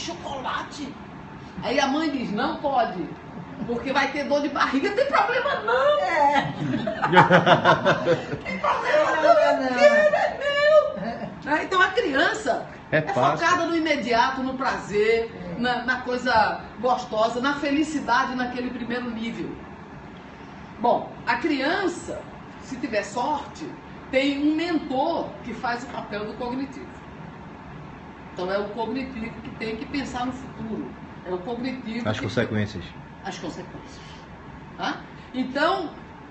chocolate. Aí a mãe diz, não pode, porque vai ter dor de barriga. Tem problema não. Tem problema não. É meu. Então a criança é focada no imediato, no prazer, na coisa gostosa, na felicidade naquele primeiro nível. Bom, a criança, se tiver sorte, tem um mentor que faz o papel do cognitivo. Então é o cognitivo que tem que pensar no futuro. É o cognitivo. As consequências. As consequências. Tá? Então,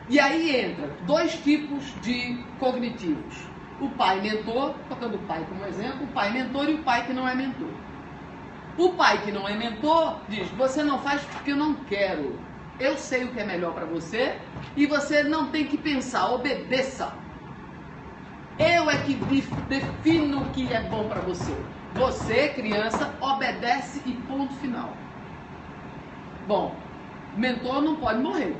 e aí entra dois tipos de cognitivos. O pai mentor, tocando o pai como exemplo, o pai mentor e o pai que não é mentor. O pai que não é mentor diz, você não faz porque eu não quero. Eu sei o que é melhor para você e você não tem que pensar, obedeça. Eu é que defino o que é bom para você. Você, criança, obedece e ponto final. Bom, o mentor não pode morrer.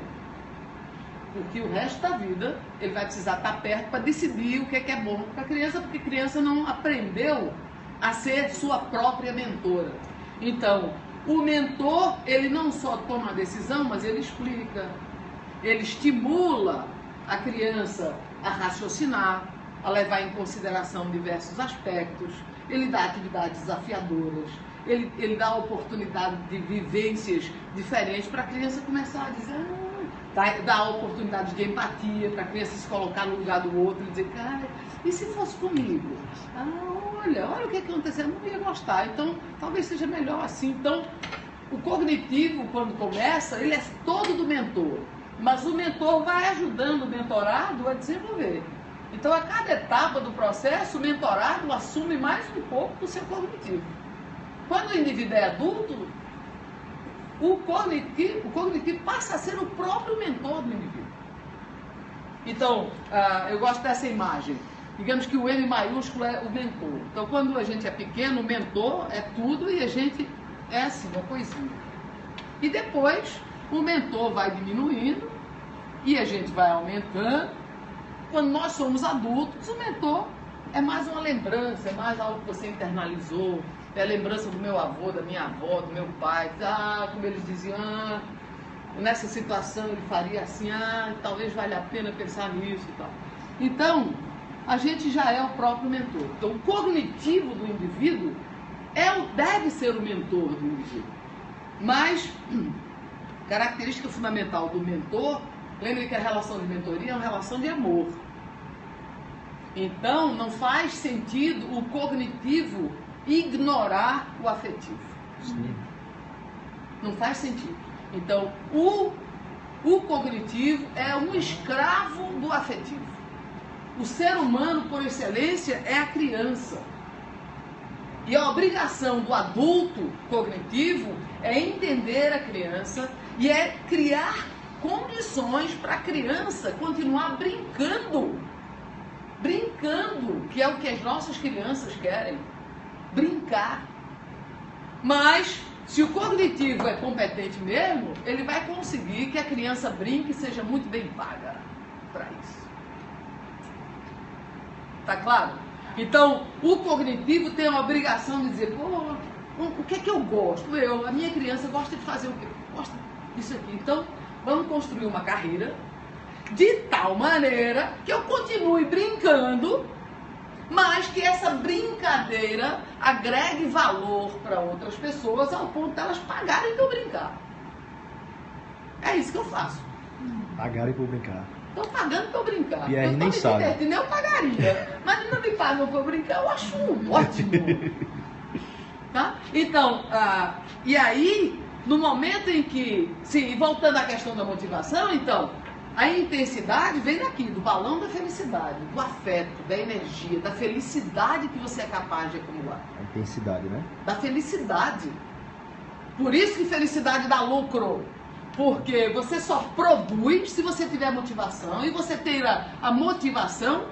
Porque o resto da vida ele vai precisar estar perto para decidir o que é bom para a criança, porque a criança não aprendeu a ser sua própria mentora. Então, o mentor, ele não só toma a decisão, mas ele explica, ele estimula a criança a raciocinar, a levar em consideração diversos aspectos, ele dá atividades desafiadoras, ele dá a oportunidade de vivências diferentes para a criança começar a dizer, dá a oportunidade de empatia para a criança se colocar no lugar do outro e dizer, cara, e se fosse comigo? Olha o que aconteceu, eu não ia gostar, então talvez seja melhor assim. Então, o cognitivo, quando começa, ele é todo do mentor, mas o mentor vai ajudando o mentorado a desenvolver. Então, a cada etapa do processo, o mentorado assume mais um pouco do seu cognitivo. Quando o indivíduo é adulto, o cognitivo passa a ser o próprio mentor do indivíduo. Então, eu gosto dessa imagem. Digamos que o M maiúsculo é o mentor. Então, quando a gente é pequeno, o mentor é tudo e a gente é assim, uma coisinha. E depois, o mentor vai diminuindo e a gente vai aumentando. Quando nós somos adultos, o mentor é mais uma lembrança, é mais algo que você internalizou. É a lembrança do meu avô, da minha avó, do meu pai. Como eles diziam, nessa situação ele faria assim, talvez valha a pena pensar nisso e tal. Então, a gente já é o próprio mentor. Então, o cognitivo do indivíduo deve ser o mentor do indivíduo. Mas, característica fundamental do mentor, lembre que a relação de mentoria é uma relação de amor. Então, não faz sentido o cognitivo ignorar o afetivo. Sim. Não faz sentido. Então, o cognitivo é um escravo do afetivo. O ser humano, por excelência, é a criança. E a obrigação do adulto cognitivo é entender a criança e é criar condições para a criança continuar brincando. Brincando, que é o que as nossas crianças querem. Brincar. Mas, se o cognitivo é competente mesmo, ele vai conseguir que a criança brinque e seja muito bem paga para isso. Tá claro? Então, o cognitivo tem a obrigação de dizer, o que é que eu gosto? A minha criança gosta de fazer o quê? Gosta disso aqui. Então, vamos construir uma carreira de tal maneira que eu continue brincando, mas que essa brincadeira agregue valor para outras pessoas ao ponto de elas pagarem para eu brincar. É isso que eu faço. Pagarem para eu brincar. Estou pagando para eu brincar. E aí nem sabe. Eu pagaria. Mas não me pagam para eu brincar, eu acho ótimo. Tá? Então, e aí, no momento em que, voltando à questão da motivação, então, a intensidade vem daqui, do balão da felicidade, do afeto, da energia, da felicidade que você é capaz de acumular. A intensidade, né? Da felicidade. Por isso que felicidade dá lucro. Porque você só produz se você tiver motivação e você ter a motivação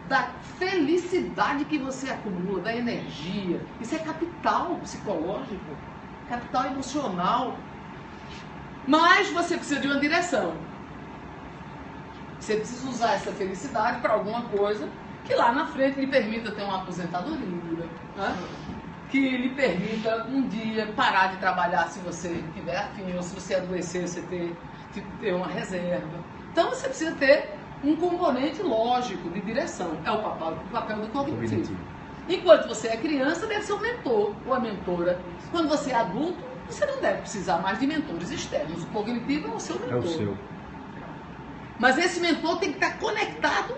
da felicidade que você acumula, da energia. Isso é capital psicológico, capital emocional. Mas você precisa de uma direção. Você precisa usar essa felicidade para alguma coisa que lá na frente lhe permita ter uma aposentadoria, né? que lhe permita um dia parar de trabalhar se você tiver afim, ou se você adoecer, você ter uma reserva. Então você precisa ter um componente lógico de direção. É o papel do cognitivo. Enquanto você é criança, deve ser o mentor ou a mentora. Quando você é adulto, você não deve precisar mais de mentores externos. O cognitivo é o seu mentor. É o seu. Mas esse mentor tem que estar conectado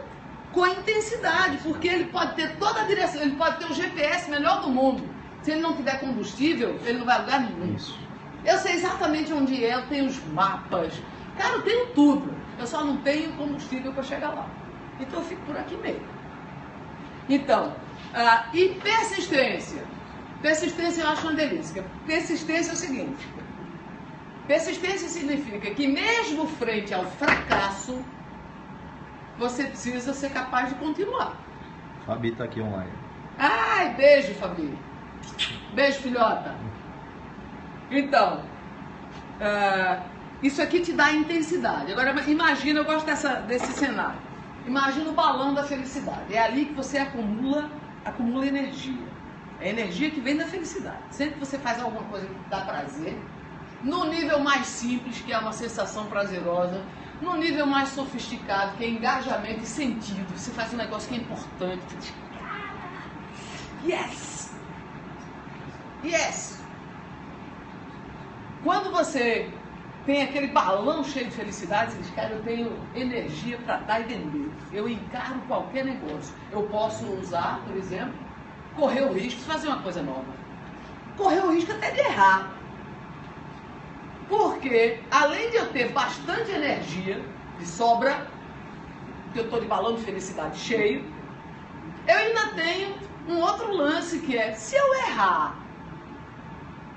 com a intensidade, porque ele pode ter toda a direção, ele pode ter o GPS melhor do mundo. Se ele não tiver combustível, ele não vai a lugar nenhum. Isso. Eu sei exatamente onde é, eu tenho os mapas. Cara, eu tenho tudo. Eu só não tenho combustível para chegar lá. Então eu fico por aqui mesmo. Então, e persistência. Persistência eu acho uma delícia. Persistência é o seguinte. Persistência significa que mesmo frente ao fracasso, você precisa ser capaz de continuar. Fabi está aqui online. Ai, beijo, Fabi. Beijo, filhota. Então, isso aqui te dá intensidade. Agora, imagina, eu gosto desse cenário. Imagina o balão da felicidade. É ali que você acumula energia. É a energia que vem da felicidade. Sempre que você faz alguma coisa que dá prazer, no nível mais simples, que é uma sensação prazerosa, no nível mais sofisticado, que é engajamento e sentido, você faz um negócio que é importante, você diz, yes! Yes! Quando você tem aquele balão cheio de felicidade, você diz, cara, eu tenho energia para dar e vender. Eu encaro qualquer negócio. Eu posso usar, por exemplo, correr o risco de fazer uma coisa nova. Correr o risco até de errar. Porque, além de eu ter bastante energia de sobra, que eu estou de balão de felicidade cheio, eu ainda tenho um outro lance que é, se eu errar,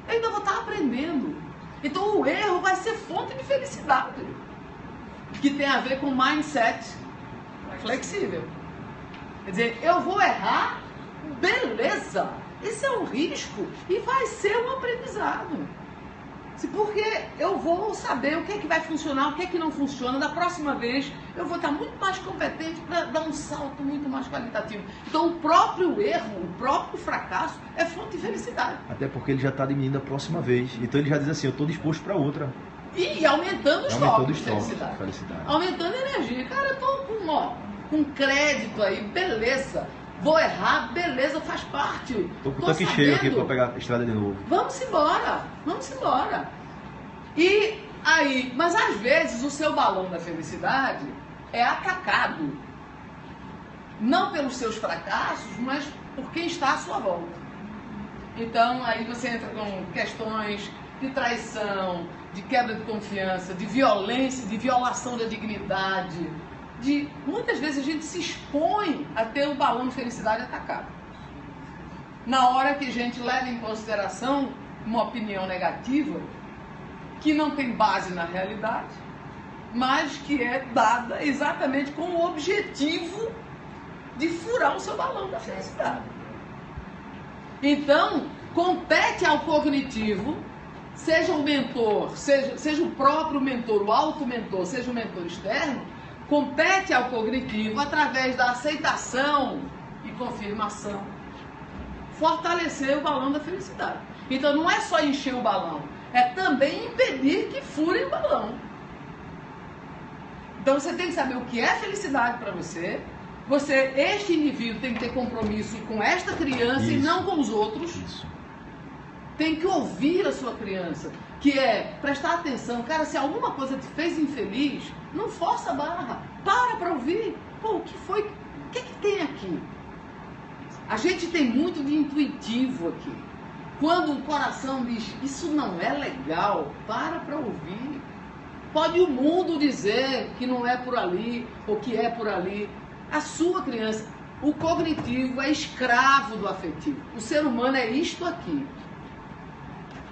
eu ainda vou estar aprendendo. Então o erro vai ser fonte de felicidade, que tem a ver com mindset flexível. Quer dizer, eu vou errar, beleza, esse é um risco e vai ser um aprendizado. Porque eu vou saber o que é que vai funcionar, o que é que não funciona. Da próxima vez eu vou estar muito mais competente para dar um salto muito mais qualitativo. Então o próprio erro, o próprio fracasso é fonte de felicidade. Até porque ele já está diminuindo a próxima vez. Então ele já diz assim, eu estou disposto para outra. E aumentando os tocos de felicidade. Aumentando a energia. Cara, eu estou com crédito aí, beleza. Vou errar, beleza, faz parte. Estou com o tanque cheio aqui para pegar a estrada de novo. Vamos embora, vamos embora. E aí, mas às vezes o seu balão da felicidade é atacado. Não pelos seus fracassos, mas por quem está à sua volta. Então aí você entra com questões de traição, de quebra de confiança, de violência, de violação da dignidade. Muitas vezes a gente se expõe a ter o balão de felicidade atacado. Na hora que a gente leva em consideração uma opinião negativa, que não tem base na realidade, mas que é dada exatamente com o objetivo de furar o seu balão da felicidade. Então, compete ao cognitivo, seja o mentor, seja o próprio mentor, o auto-mentor, seja o mentor externo, compete ao cognitivo, através da aceitação e confirmação, fortalecer o balão da felicidade. Então não é só encher o balão, é também impedir que fure o balão. Então você tem que saber o que é felicidade para você. Este indivíduo tem que ter compromisso com esta criança e não com os outros. Tem que ouvir a sua criança, que é prestar atenção. Cara, se alguma coisa te fez infeliz, não força a barra. Para ouvir. Pô, o que foi? O que é que tem aqui? A gente tem muito de intuitivo aqui. Quando o coração diz, isso não é legal, para ouvir. Pode o mundo dizer que não é por ali, ou que é por ali. A sua criança, o cognitivo é escravo do afetivo. O ser humano é isto aqui.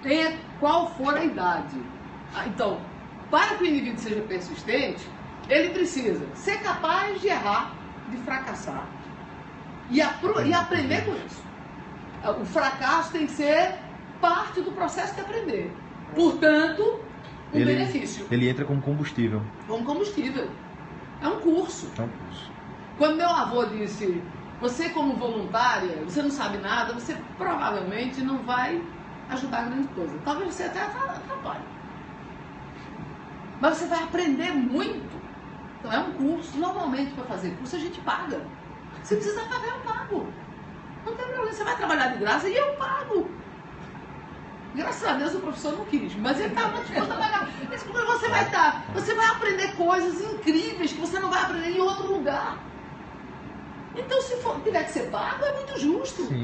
Tenha qual for a idade. Então, para que o indivíduo seja persistente, ele precisa ser capaz de errar, de fracassar e aprender com isso. O fracasso tem que ser parte do processo de aprender. Portanto, benefício. Ele entra como combustível. Como combustível. É um curso. É um curso. Quando meu avô disse, Você como voluntária, você não sabe nada, você provavelmente não vai ajudar grande coisa. Talvez você até atrapalhe. Mas você vai aprender muito. Então é um curso. Normalmente para fazer curso a gente paga. Se precisa pagar, eu pago. Não tem problema, você vai trabalhar de graça e eu pago. Graças a Deus o professor não quis, mas ele estava disposto a pagar. Você vai aprender coisas incríveis que você não vai aprender em outro lugar. Então, se tiver que ser pago, é muito justo. Sim.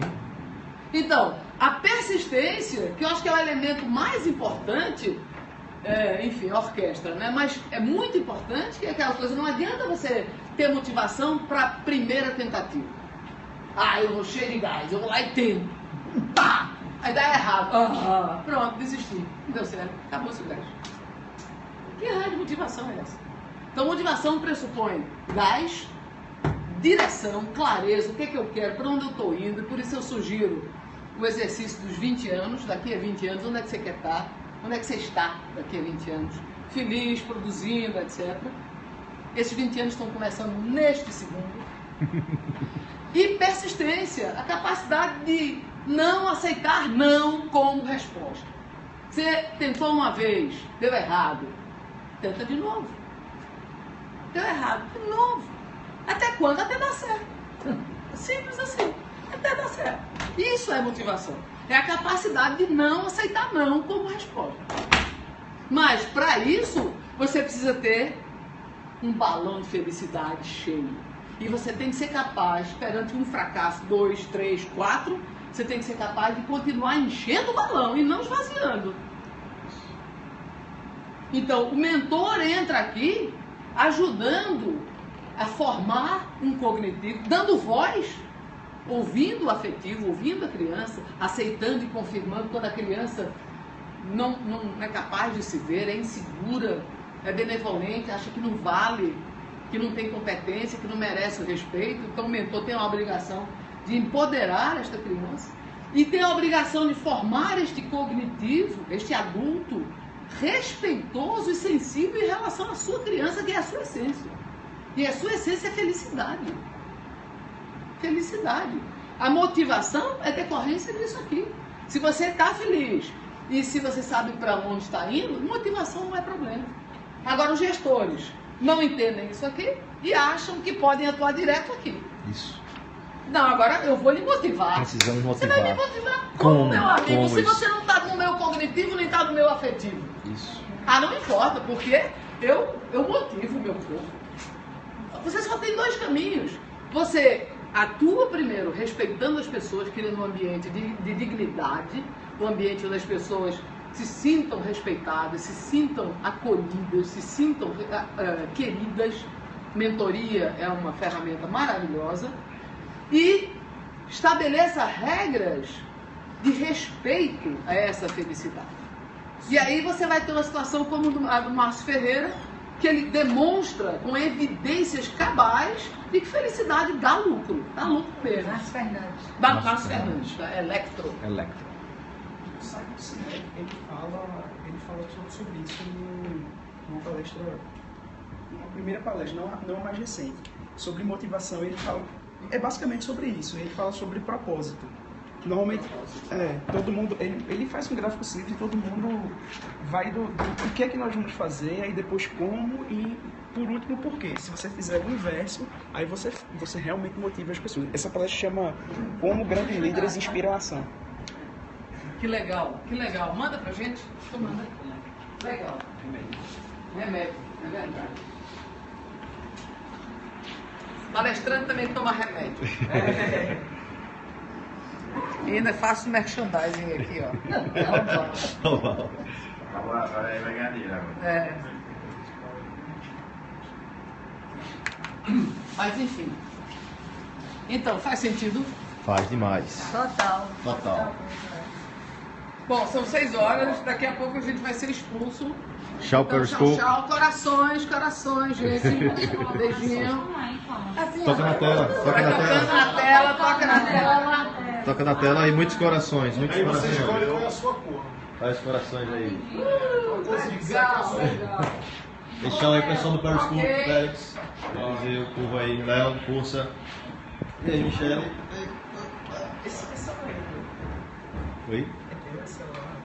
Então, a persistência, que eu acho que é o elemento mais importante, enfim, a orquestra, né? Mas é muito importante que é aquela coisa, não adianta você ter motivação para a primeira tentativa. Eu vou cheio de gás, eu vou lá e tento. Pá! Aí dá errado. Pronto, desisti. Não deu certo, acabou-se o gás. Que raio de motivação é essa? Então, motivação pressupõe gás, direção, clareza, o que é que eu quero, para onde eu estou indo. Por isso eu sugiro o exercício dos 20 anos, daqui a 20 anos, onde é que você quer estar, onde é que você está daqui a 20 anos, feliz, produzindo, etc. Esses 20 anos estão começando neste segundo. E persistência, a capacidade de não aceitar não como resposta. Você tentou uma vez, deu errado, tenta de novo. Deu errado, de novo. Até quando? Até dar certo. Simples assim. Até dar certo. Isso é motivação. É a capacidade de não aceitar não como resposta. Mas, para isso, você precisa ter um balão de felicidade cheio. E você tem que ser capaz, perante um fracasso, 2, 3, 4, você tem que ser capaz de continuar enchendo o balão e não esvaziando. Então, o mentor entra aqui ajudando a formar um cognitivo, dando voz, ouvindo o afetivo, ouvindo a criança, aceitando e confirmando quando a criança não é capaz de se ver, é insegura, é benevolente, acha que não vale, que não tem competência, que não merece o respeito. Então o mentor tem a obrigação de empoderar esta criança e tem a obrigação de formar este cognitivo, este adulto respeitoso e sensível em relação à sua criança, que é a sua essência. E a sua essência é felicidade. Felicidade. A motivação é decorrência disso aqui. Se você está feliz e se você sabe para onde está indo, motivação não é problema. Agora, os gestores não entendem isso aqui e acham que podem atuar direto aqui. Isso. Não, agora eu vou lhe motivar. Precisamos motivar. Você vai me motivar como, meu amigo? Como se isso? você não está no meu cognitivo, nem está no meu afetivo. Isso. Não importa, porque eu motivo o meu corpo. Você só tem dois caminhos. Você atua primeiro respeitando as pessoas, criando um ambiente de dignidade, um ambiente onde as pessoas se sintam respeitadas, se sintam acolhidas, se sintam queridas. Mentoria é uma ferramenta maravilhosa. E estabeleça regras de respeito a essa felicidade. E aí você vai ter uma situação como a do Márcio Ferreira, que ele demonstra com evidências cabais de que felicidade dá lucro mesmo. Márcio Fernandes. Márcio Fernandes, da Electro. O Simon Sinek, ele fala sobre isso numa palestra, uma primeira palestra, não a mais recente, sobre motivação. Ele fala, é basicamente sobre isso, ele fala sobre propósito. Normalmente, todo mundo, ele faz um gráfico simples e todo mundo vai do que é que nós vamos fazer, aí depois como e, por último, por quê. Se você fizer o inverso, aí você realmente motiva as pessoas. Essa palestra chama Como Grandes Líderes Inspiram a Ação. Que legal, que legal. Manda pra gente. Tu manda. Legal. Remédio, é verdade. Palestrante também toma remédio. E ainda faço merchandising aqui, ó. Agora vai ganhar dinheiro agora. Mas enfim. Então, faz sentido? Faz demais. Total. Bom, são 6 horas, daqui a pouco a gente vai ser expulso. Tchau, Então, Periscope. tchau, corações, gente. Beijinho. Toca na tela, Vai tocando na tela, toca na tela. Toca na tela e muitos corações, muitos Aí você corações. escolhe qual é a sua cor. Faz corações aí. Legal. Deixar aí o pessoal do Periscope, Ok. Félix. Vamos ver o povo aí, Léo, força. E aí, Michele? Esse é o. Oi?